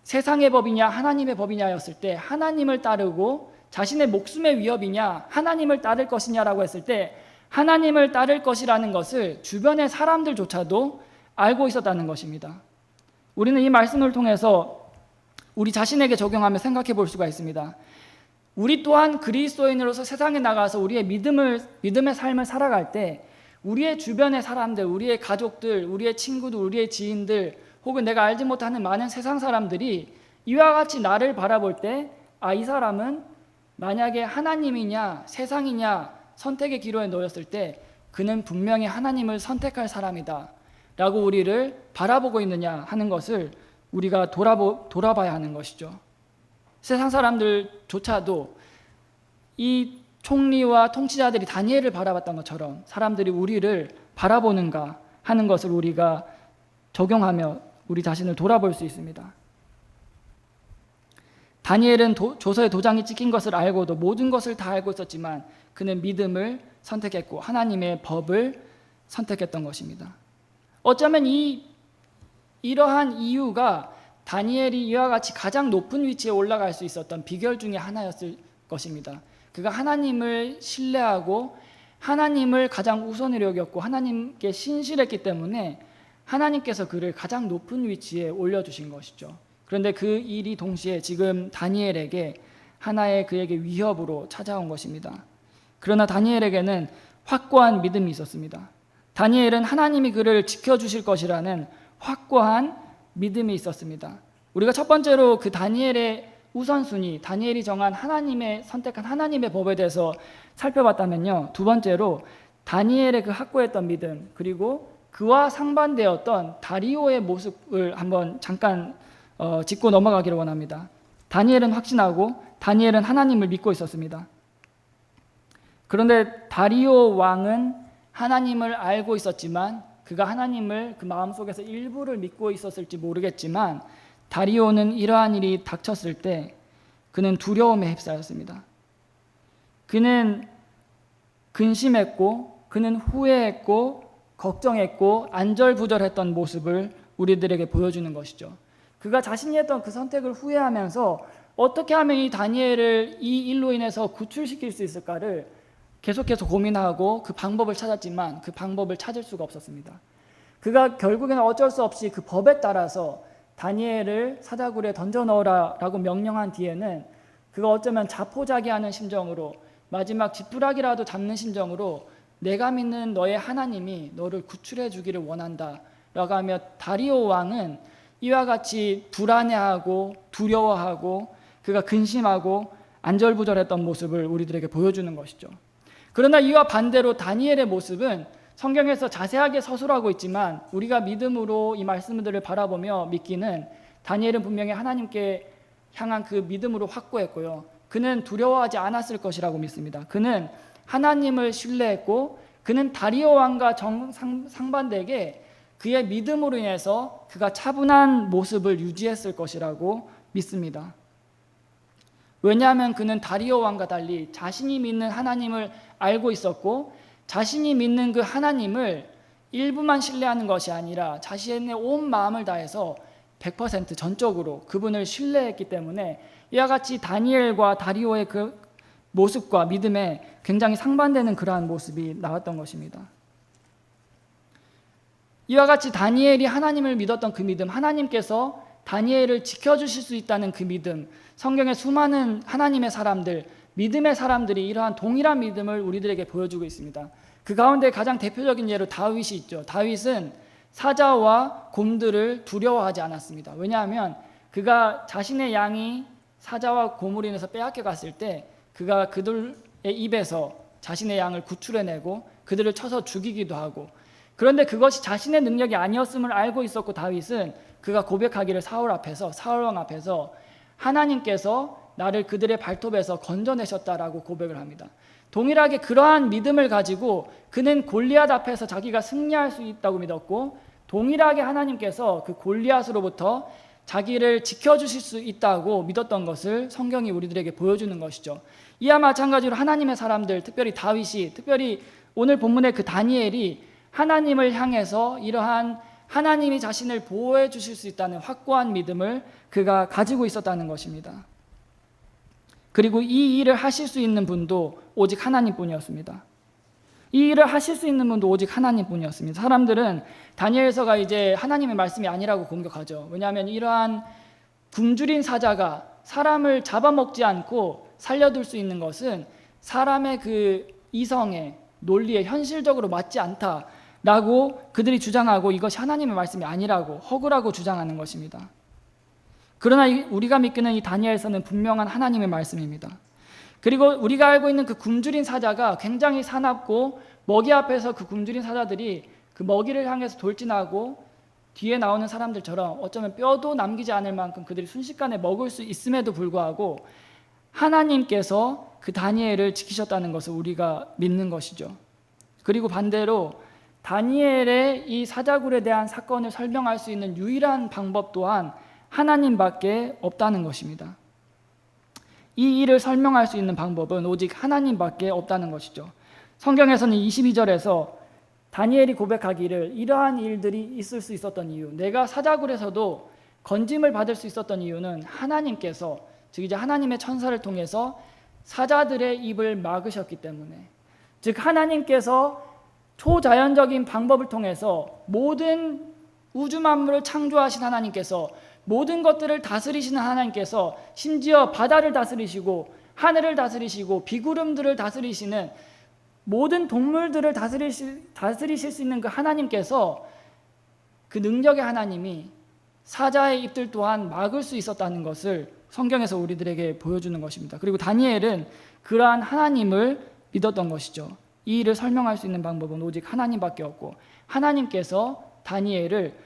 세상의 법이냐 하나님의 법이냐였을 때 하나님을 따르고 자신의 목숨의 위협이냐 하나님을 따를 것이냐라고 했을 때 하나님을 따를 것이라는 것을 주변의 사람들조차도 알고 있었다는 것입니다. 우리는 이 말씀을 통해서 우리 자신에게 적용하며 생각해 볼 수가 있습니다. 우리 또한 그리스도인으로서 세상에 나가서 우리의 믿음의 삶을 살아갈 때 우리의 주변의 사람들, 우리의 가족들, 우리의 친구들, 우리의 지인들, 혹은 내가 알지 못하는 많은 세상 사람들이 이와 같이 나를 바라볼 때, 이 사람은 만약에 하나님이냐 세상이냐 선택의 기로에 놓였을 때 그는 분명히 하나님을 선택할 사람이다 라고 우리를 바라보고 있느냐 하는 것을 우리가 돌아봐야 하는 것이죠. 세상 사람들조차도 이 총리와 통치자들이 다니엘을 바라봤던 것처럼 사람들이 우리를 바라보는가 하는 것을 우리가 적용하며 우리 자신을 돌아볼 수 있습니다. 다니엘은 조서에 도장이 찍힌 것을 알고도 모든 것을 다 알고 있었지만 그는 믿음을 선택했고 하나님의 법을 선택했던 것입니다. 어쩌면 이러한 이유가 다니엘이 이와 같이 가장 높은 위치에 올라갈 수 있었던 비결 중에 하나였을 것입니다. 그가 하나님을 신뢰하고 하나님을 가장 우선으로 여겼고 하나님께 신실했기 때문에 하나님께서 그를 가장 높은 위치에 올려주신 것이죠. 그런데 그 일이 동시에 지금 다니엘에게 하나의 그에게 위협으로 찾아온 것입니다. 그러나 다니엘에게는 확고한 믿음이 있었습니다. 다니엘은 하나님이 그를 지켜주실 것이라는 확고한 믿음이 있었습니다. 우리가 첫 번째로 그 다니엘의 우선순위, 다니엘이 정한 선택한 하나님의 법에 대해서 살펴봤다면요, 두 번째로 다니엘의 그 확고했던 믿음, 그리고 그와 상반되었던 다리오의 모습을 한번 잠깐 짚고 넘어가기를 원합니다. 다니엘은 확신하고 다니엘은 하나님을 믿고 있었습니다. 그런데 다리오 왕은 하나님을 알고 있었지만 그가 하나님을 그 마음속에서 일부를 믿고 있었을지 모르겠지만 다리오는 이러한 일이 닥쳤을 때 그는 두려움에 휩싸였습니다. 그는 근심했고, 그는 후회했고, 걱정했고, 안절부절했던 모습을 우리들에게 보여주는 것이죠. 그가 자신이 했던 그 선택을 후회하면서 어떻게 하면 이 다니엘을 이 일로 인해서 구출시킬 수 있을까를 계속해서 고민하고 그 방법을 찾았지만 그 방법을 찾을 수가 없었습니다. 그가 결국에는 어쩔 수 없이 그 법에 따라서 다니엘을 사자굴에 던져 넣으라 라고 명령한 뒤에는 그가 어쩌면 자포자기하는 심정으로, 마지막 지푸라기라도 잡는 심정으로 내가 믿는 너의 하나님이 너를 구출해 주기를 원한다 라고 하며 다리오 왕은 이와 같이 불안해하고 두려워하고 그가 근심하고 안절부절했던 모습을 우리들에게 보여주는 것이죠. 그러나 이와 반대로 다니엘의 모습은 성경에서 자세하게 서술하고 있지만 우리가 믿음으로 이 말씀들을 바라보며 믿기는 다니엘은 분명히 하나님께 향한 그 믿음으로 확고했고요. 그는 두려워하지 않았을 것이라고 믿습니다. 그는 하나님을 신뢰했고 그는 다리오 왕과 상반되게 그의 믿음으로 인해서 그가 차분한 모습을 유지했을 것이라고 믿습니다. 왜냐하면 그는 다리오 왕과 달리 자신이 믿는 하나님을 알고 있었고 자신이 믿는 그 하나님을 일부만 신뢰하는 것이 아니라 자신의 온 마음을 다해서 100% 전적으로 그분을 신뢰했기 때문에 이와 같이 다니엘과 다리오의 그 모습과 믿음에 굉장히 상반되는 그러한 모습이 나왔던 것입니다. 이와 같이 다니엘이 하나님을 믿었던 그 믿음, 하나님께서 다니엘을 지켜주실 수 있다는 그 믿음, 성경의 수많은 하나님의 사람들, 믿음의 사람들이 이러한 동일한 믿음을 우리들에게 보여주고 있습니다. 그 가운데 가장 대표적인 예로 다윗이 있죠. 다윗은 사자와 곰들을 두려워하지 않았습니다. 왜냐하면 그가 자신의 양이 사자와 곰으로 인해서 빼앗겨 갔을 때 그가 그들의 입에서 자신의 양을 구출해내고 그들을 쳐서 죽이기도 하고, 그런데 그것이 자신의 능력이 아니었음을 알고 있었고 다윗은 그가 고백하기를 사울왕 앞에서 하나님께서 나를 그들의 발톱에서 건져내셨다라고 고백을 합니다. 동일하게 그러한 믿음을 가지고 그는 골리앗 앞에서 자기가 승리할 수 있다고 믿었고 동일하게 하나님께서 그 골리앗으로부터 자기를 지켜주실 수 있다고 믿었던 것을 성경이 우리들에게 보여주는 것이죠. 이와 마찬가지로 하나님의 사람들, 특별히 다윗이, 특별히 오늘 본문의 그 다니엘이 하나님을 향해서 이러한 하나님이 자신을 보호해 주실 수 있다는 확고한 믿음을 그가 가지고 있었다는 것입니다. 그리고 이 일을 하실 수 있는 분도 오직 하나님뿐이었습니다. 이 일을 하실 수 있는 분도 오직 하나님뿐이었습니다. 사람들은 다니엘서가 이제 하나님의 말씀이 아니라고 공격하죠. 왜냐하면 이러한 굶주린 사자가 사람을 잡아먹지 않고 살려둘 수 있는 것은 사람의 그 이성의 논리에 현실적으로 맞지 않다라고 그들이 주장하고 이것이 하나님의 말씀이 아니라고 허구라고 주장하는 것입니다. 그러나 우리가 믿기는 이 다니엘서는 분명한 하나님의 말씀입니다. 그리고 우리가 알고 있는 그 굶주린 사자가 굉장히 사납고 먹이 앞에서 그 굶주린 사자들이 그 먹이를 향해서 돌진하고 뒤에 나오는 사람들처럼 어쩌면 뼈도 남기지 않을 만큼 그들이 순식간에 먹을 수 있음에도 불구하고 하나님께서 그 다니엘을 지키셨다는 것을 우리가 믿는 것이죠. 그리고 반대로 다니엘의 이 사자굴에 대한 사건을 설명할 수 있는 유일한 방법 또한 하나님밖에 없다는 것입니다. 이 일을 설명할 수 있는 방법은 오직 하나님밖에 없다는 것이죠. 성경에서는 22절에서 다니엘이 고백하기를 이러한 일들이 있을 수 있었던 이유, 내가 사자굴에서도 건짐을 받을 수 있었던 이유는 하나님께서, 즉 이제 하나님의 천사를 통해서 사자들의 입을 막으셨기 때문에, 즉 하나님께서 초자연적인 방법을 통해서 모든 우주 만물을 창조하신 하나님께서, 모든 것들을 다스리시는 하나님께서, 심지어 바다를 다스리시고 하늘을 다스리시고 비구름들을 다스리시는 모든 동물들을 다스리실 수 있는 그 하나님께서, 그 능력의 하나님이 사자의 입들 또한 막을 수 있었다는 것을 성경에서 우리들에게 보여주는 것입니다. 그리고 다니엘은 그러한 하나님을 믿었던 것이죠. 이 일을 설명할 수 있는 방법은 오직 하나님밖에 없고 하나님께서 다니엘을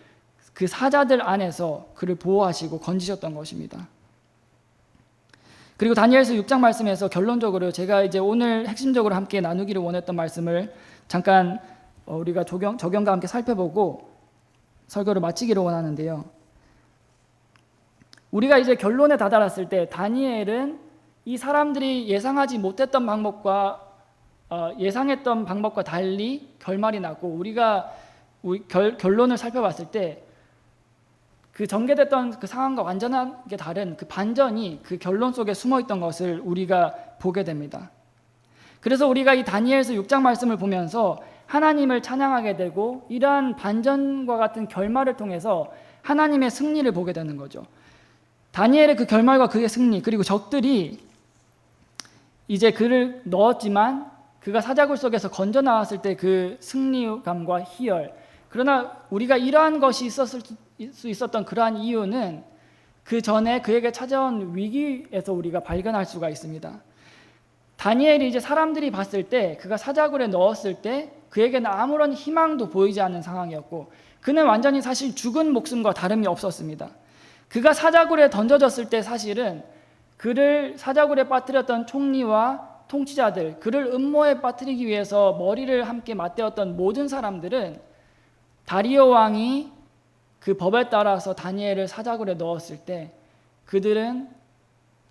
그 사자들 안에서 그를 보호하시고 건지셨던 것입니다. 그리고 다니엘서 6장 말씀에서 결론적으로 제가 이제 오늘 핵심적으로 함께 나누기를 원했던 말씀을 잠깐 우리가 적용과 함께 살펴보고 설교를 마치기를 원하는데요. 우리가 이제 결론에 다다랐을 때 다니엘은 이 사람들이 예상하지 못했던 방법과 예상했던 방법과 달리 결말이 났고, 우리가 결론을 살펴봤을 때 그 전개됐던 그 상황과 완전하게 다른 그 반전이 그 결론 속에 숨어 있던 것을 우리가 보게 됩니다. 그래서 우리가 이 다니엘서 6장 말씀을 보면서 하나님을 찬양하게 되고, 이러한 반전과 같은 결말을 통해서 하나님의 승리를 보게 되는 거죠. 다니엘의 그 결말과 그의 승리, 그리고 적들이 이제 그를 넣었지만 그가 사자굴 속에서 건져 나왔을 때 그 승리감과 희열. 그러나 우리가 이러한 것이 있었을 수 있었던 그러한 이유는 그 전에 그에게 찾아온 위기에서 우리가 발견할 수가 있습니다. 다니엘이 이제 사람들이 봤을 때, 그가 사자굴에 넣었을 때 그에게는 아무런 희망도 보이지 않는 상황이었고, 그는 완전히 사실 죽은 목숨과 다름이 없었습니다. 그가 사자굴에 던져졌을 때 사실은 그를 사자굴에 빠뜨렸던 총리와 통치자들, 그를 음모에 빠뜨리기 위해서 머리를 함께 맞대었던 모든 사람들은 다리오 왕이 그 법에 따라서 다니엘을 사자굴에 넣었을 때 그들은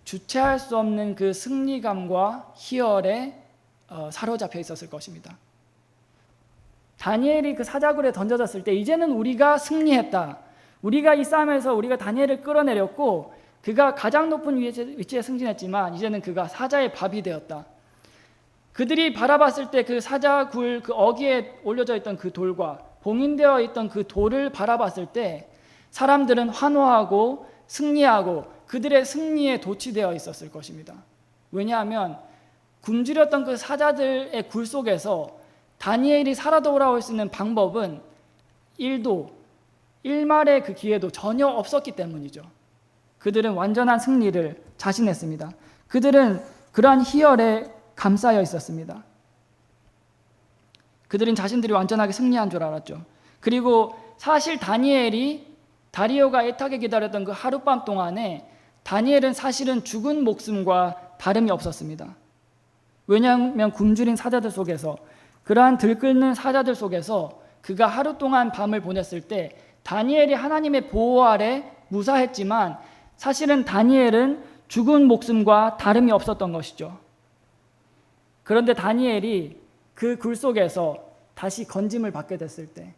주체할 수 없는 그 승리감과 희열에 사로잡혀 있었을 것입니다. 다니엘이 그 사자굴에 던져졌을 때 이제는 우리가 승리했다, 우리가 이 싸움에서 우리가 다니엘을 끌어내렸고 그가 가장 높은 위치에 승진했지만 이제는 그가 사자의 밥이 되었다. 그들이 바라봤을 때 그 사자굴 그 어귀에 올려져 있던 그 돌과 봉인되어 있던 그 돌을 바라봤을 때 사람들은 환호하고 승리하고 그들의 승리에 도취되어 있었을 것입니다. 왜냐하면 굶주렸던 그 사자들의 굴 속에서 다니엘이 살아 돌아올 수 있는 방법은 일말의 그 기회도 전혀 없었기 때문이죠. 그들은 완전한 승리를 자신했습니다. 그들은 그러한 희열에 감싸여 있었습니다. 그들은 자신들이 완전하게 승리한 줄 알았죠. 그리고 사실 다리오가 애타게 기다렸던 그 하룻밤 동안에 다니엘은 사실은 죽은 목숨과 다름이 없었습니다. 왜냐하면 굶주린 사자들 속에서, 그러한 들끓는 사자들 속에서 그가 하루 동안 밤을 보냈을 때 다니엘이 하나님의 보호 아래 무사했지만 사실은 다니엘은 죽은 목숨과 다름이 없었던 것이죠. 그런데 다니엘이 그 굴 속에서 다시 건짐을 받게 됐을 때,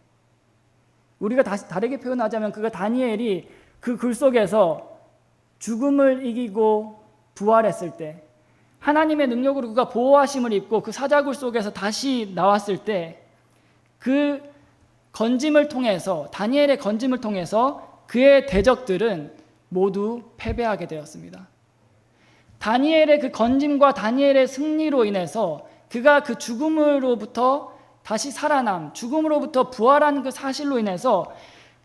우리가 다시 다르게 표현하자면 그가 다니엘이 그 굴 속에서 죽음을 이기고 부활했을 때, 하나님의 능력으로 그가 보호하심을 입고 그 사자굴 속에서 다시 나왔을 때, 그 건짐을 통해서, 다니엘의 건짐을 통해서 그의 대적들은 모두 패배하게 되었습니다. 다니엘의 그 건짐과 다니엘의 승리로 인해서 그가 그 죽음으로부터 다시 살아남, 죽음으로부터 부활한 그 사실로 인해서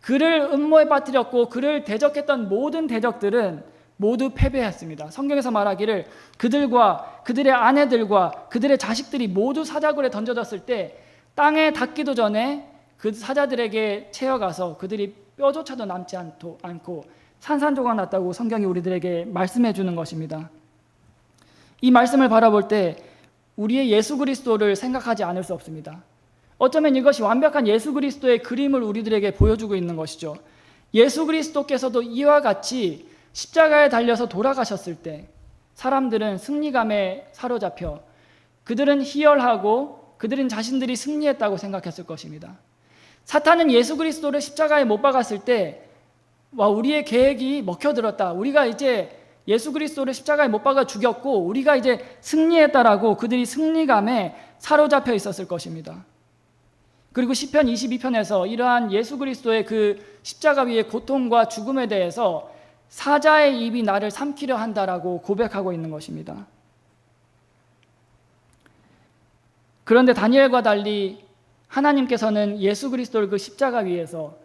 그를 음모에 빠뜨렸고 그를 대적했던 모든 대적들은 모두 패배했습니다. 성경에서 말하기를 그들과 그들의 아내들과 그들의 자식들이 모두 사자굴에 던져졌을 때 땅에 닿기도 전에 그 사자들에게 채어가서 그들이 뼈조차도 남지 않고 산산조각 났다고 성경이 우리들에게 말씀해 주는 것입니다. 이 말씀을 바라볼 때 우리의 예수 그리스도를 생각하지 않을 수 없습니다. 어쩌면 이것이 완벽한 예수 그리스도의 그림을 우리들에게 보여주고 있는 것이죠. 예수 그리스도께서도 이와 같이 십자가에 달려서 돌아가셨을 때 사람들은 승리감에 사로잡혀 그들은 희열하고 그들은 자신들이 승리했다고 생각했을 것입니다. 사탄은 예수 그리스도를 십자가에 못 박았을 때 우리의 계획이 먹혀들었다, 우리가 이제 예수 그리스도를 십자가에 못 박아 죽였고 우리가 이제 승리했다라고 그들이 승리감에 사로잡혀 있었을 것입니다. 그리고 시편 22편에서 이러한 예수 그리스도의 그 십자가 위의 고통과 죽음에 대해서 사자의 입이 나를 삼키려 한다라고 고백하고 있는 것입니다. 그런데 다니엘과 달리 하나님께서는 예수 그리스도를 그 십자가 위에서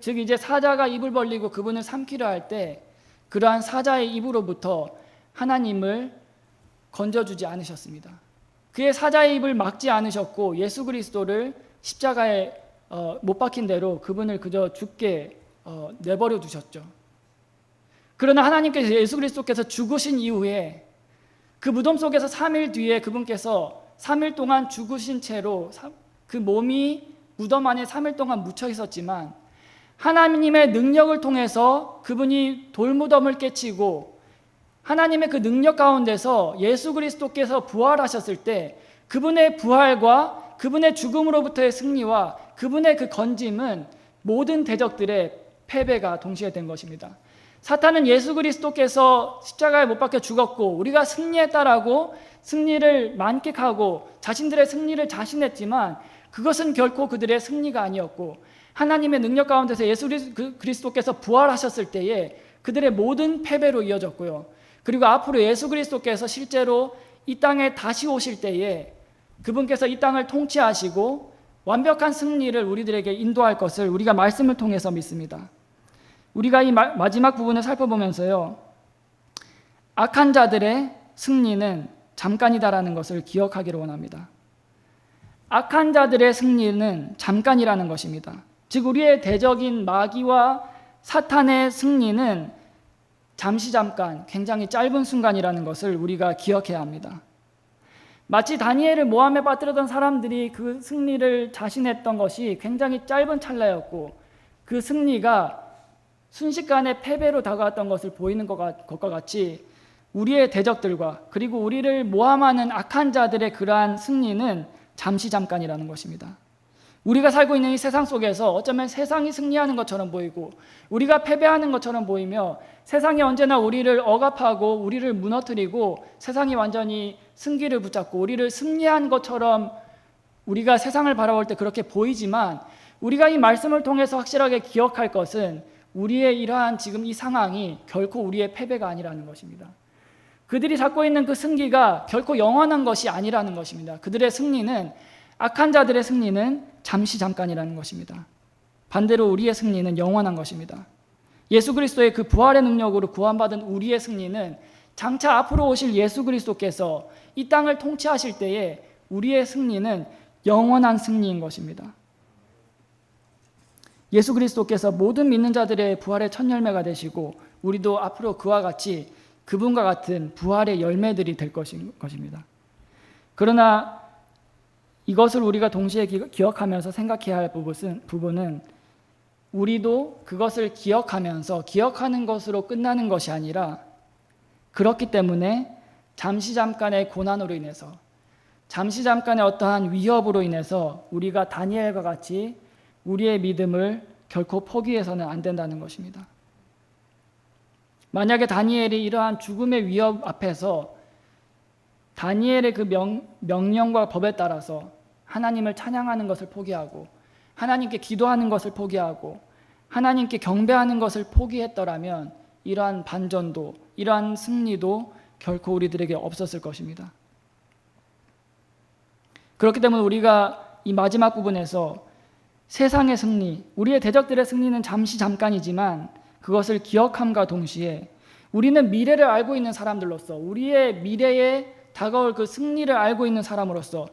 즉 이제 사자가 입을 벌리고 그분을 삼키려 할 때 그러한 사자의 입으로부터 하나님을 건져주지 않으셨습니다. 그의 사자의 입을 막지 않으셨고 예수 그리스도를 십자가에 못 박힌 대로 그분을 그저 죽게 내버려 두셨죠. 그러나 하나님께서 예수 그리스도께서 죽으신 이후에 그 무덤 속에서 3일 뒤에 그분께서 3일 동안 죽으신 채로 그 몸이 무덤 안에 3일 동안 묻혀 있었지만 하나님의 능력을 통해서 그분이 돌무덤을 깨치고 하나님의 그 능력 가운데서 예수 그리스도께서 부활하셨을 때 그분의 부활과 그분의 죽음으로부터의 승리와 그분의 그 건짐은 모든 대적들의 패배가 동시에 된 것입니다. 사탄은 예수 그리스도께서 십자가에 못 박혀 죽었고 우리가 승리했다라고 승리를 만끽하고 자신들의 승리를 자신했지만 그것은 결코 그들의 승리가 아니었고 하나님의 능력 가운데서 예수 그리스도께서 부활하셨을 때에 그들의 모든 패배로 이어졌고요. 그리고 앞으로 예수 그리스도께서 실제로 이 땅에 다시 오실 때에 그분께서 이 땅을 통치하시고 완벽한 승리를 우리들에게 인도할 것을 우리가 말씀을 통해서 믿습니다. 우리가 이 마지막 부분을 살펴보면서요, 악한 자들의 승리는 잠깐이다라는 것을 기억하기를 원합니다. 악한 자들의 승리는 잠깐이라는 것입니다. 즉 우리의 대적인 마귀와 사탄의 승리는 잠깐, 굉장히 짧은 순간이라는 것을 우리가 기억해야 합니다. 마치 다니엘을 모함에 빠뜨렸던 사람들이 그 승리를 자신했던 것이 굉장히 짧은 찰나였고 그 승리가 순식간에 패배로 다가왔던 것을 보이는 것과 같이 우리의 대적들과 그리고 우리를 모함하는 악한 자들의 그러한 승리는 잠깐이라는 것입니다. 우리가 살고 있는 이 세상 속에서 어쩌면 세상이 승리하는 것처럼 보이고 우리가 패배하는 것처럼 보이며 세상이 언제나 우리를 억압하고 우리를 무너뜨리고 세상이 완전히 승기를 붙잡고 우리를 승리한 것처럼 우리가 세상을 바라볼 때 그렇게 보이지만 우리가 이 말씀을 통해서 확실하게 기억할 것은 우리의 이러한 지금 이 상황이 결코 우리의 패배가 아니라는 것입니다. 그들이 갖고 있는 그 승기가 결코 영원한 것이 아니라는 것입니다. 그들의 승리는 악한 자들의 승리는 잠깐이라는 것입니다. 반대로 우리의 승리는 영원한 것입니다. 예수 그리스도의 그 부활의 능력으로 구원받은 우리의 승리는 장차 앞으로 오실 예수 그리스도께서 이 땅을 통치하실 때에 우리의 승리는 영원한 승리인 것입니다. 예수 그리스도께서 모든 믿는 자들의 부활의 첫 열매가 되시고 우리도 앞으로 그와 같이 그분과 같은 부활의 열매들이 될 것입니다. 그러나 이것을 우리가 동시에 기억하면서 생각해야 할 부분은 우리도 그것을 기억하면서 기억하는 것으로 끝나는 것이 아니라 그렇기 때문에 잠깐의 고난으로 인해서 잠깐의 어떠한 위협으로 인해서 우리가 다니엘과 같이 우리의 믿음을 결코 포기해서는 안 된다는 것입니다. 만약에 다니엘이 이러한 죽음의 위협 앞에서 다니엘의 그 명령과 법에 따라서 하나님을 찬양하는 것을 포기하고 하나님께 기도하는 것을 포기하고 하나님께 경배하는 것을 포기했더라면 이러한 반전도 이러한 승리도 결코 우리들에게 없었을 것입니다. 그렇기 때문에 우리가 이 마지막 부분에서 세상의 승리, 우리의 대적들의 승리는 잠깐이지만 그것을 기억함과 동시에 우리는 미래를 알고 있는 사람들로서 우리의 미래에 다가올 그 승리를 알고 있는 사람으로서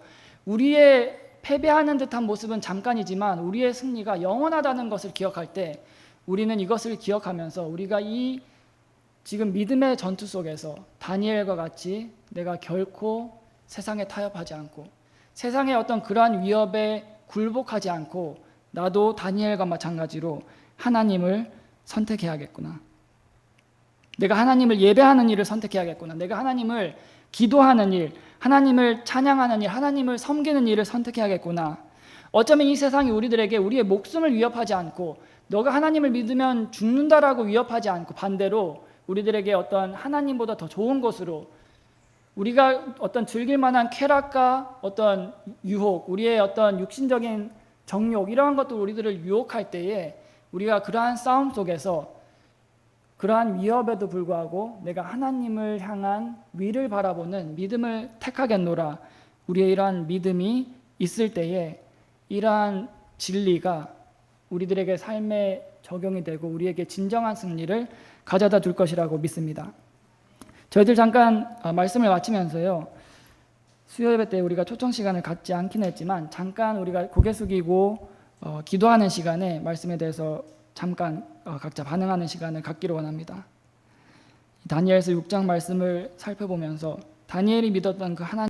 우리의 패배하는 듯한 모습은 잠깐이지만 우리의 승리가 영원하다는 것을 기억할 때 우리는 이것을 기억하면서 우리가 이 지금 믿음의 전투 속에서 다니엘과 같이 내가 결코 세상에 타협하지 않고 세상의 어떤 그러한 위협에 굴복하지 않고 나도 다니엘과 마찬가지로 하나님을 선택해야겠구나. 내가 하나님을 예배하는 일을 선택해야겠구나. 내가 하나님을 기도하는 일, 하나님을 찬양하는 일, 하나님을 섬기는 일을 선택해야겠구나. 어쩌면 이 세상이 우리들에게 우리의 목숨을 위협하지 않고 너가 하나님을 믿으면 죽는다라고 위협하지 않고 반대로 우리들에게 어떤 하나님보다 더 좋은 것으로 우리가 어떤 즐길 만한 쾌락과 어떤 유혹, 우리의 어떤 육신적인 정욕 이러한 것도 우리들을 유혹할 때에 우리가 그러한 싸움 속에서 그러한 위협에도 불구하고 내가 하나님을 향한 위를 바라보는 믿음을 택하겠노라. 우리의 이러한 믿음이 있을 때에 이러한 진리가 우리들에게 삶에 적용이 되고 우리에게 진정한 승리를 가져다 줄 것이라고 믿습니다. 저희들 잠깐 말씀을 마치면서요. 수요 예배 때 우리가 초청 시간을 갖지 않긴 했지만 잠깐 우리가 고개 숙이고 기도하는 시간에 말씀에 대해서 잠깐 각자 반응하는 시간을 갖기를 원합니다. 다니엘서 6장 말씀을 살펴보면서 다니엘이 믿었던 그 하나님